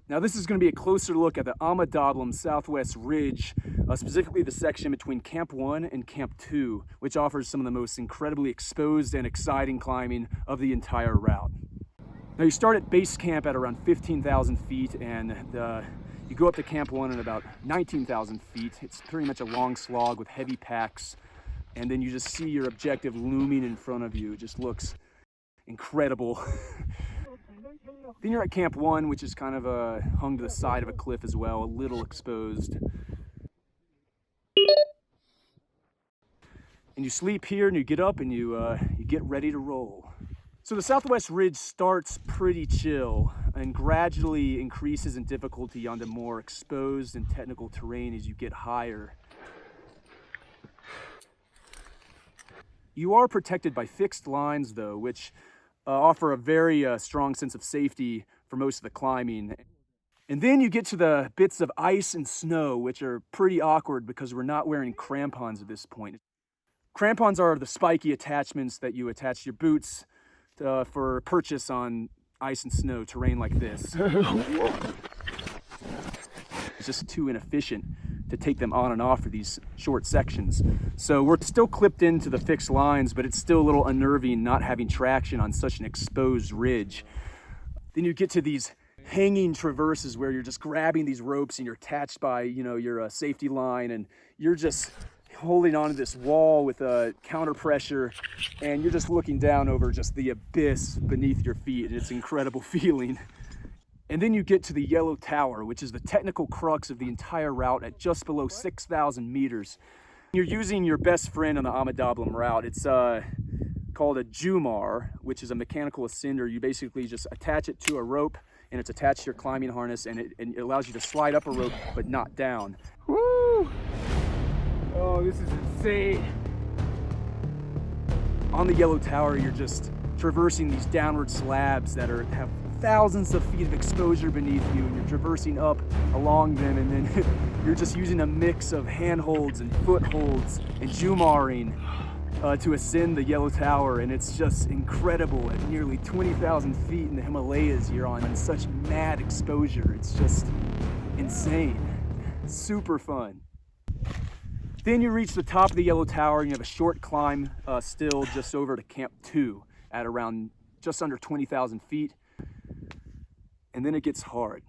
Now this is going to be a closer look at the Ama Dablam Southwest Ridge, specifically the section between Camp 1 and Camp 2, which offers some of the most incredibly exposed and exciting climbing of the entire route. Now you start at base camp at around 15,000 feet, and you go up to Camp 1 at about 19,000 feet. It's pretty much a long slog with heavy packs, and then you just see your objective looming in front of you. It just looks incredible. Then you're at Camp 1, which is kind of hung to the side of a cliff as well, a little exposed. And you sleep here and you get up and you get ready to roll. So the Southwest Ridge starts pretty chill and gradually increases in difficulty onto more exposed and technical terrain as you get higher. You are protected by fixed lines though, which offer a very strong sense of safety for most of the climbing. And then you get to the bits of ice and snow, which are pretty awkward because we're not wearing crampons at this point. Crampons are the spiky attachments that you attach to your boots for purchase on ice and snow terrain like this. It's just too inefficient to take them on and off for these short sections. So we're still clipped into the fixed lines, but it's still a little unnerving not having traction on such an exposed ridge. Then you get to these hanging traverses where you're just grabbing these ropes and you're attached by, your safety line, and you're just holding onto this wall with a counter pressure, and you're just looking down over just the abyss beneath your feet, and it's an incredible feeling. And then you get to the Yellow Tower, which is the technical crux of the entire route at just below 6,000 meters. You're using your best friend on the Ama Dablam route. It's called a Jumar, which is a mechanical ascender. You basically just attach it to a rope, and it's attached to your climbing harness, and it allows you to slide up a rope but not down. Woo! Oh, this is insane. On the Yellow Tower, you're just traversing these downward slabs that have thousands of feet of exposure beneath you, and you're traversing up along them, and then you're just using a mix of handholds and footholds and Jumaring to ascend the Yellow Tower, and it's just incredible. At nearly 20,000 feet in the Himalayas, you're on such mad exposure. It's just insane. Super fun. Then you reach the top of the Yellow Tower, and you have a short climb still just over to Camp 2 at around just under 20,000 feet. And then it gets hard.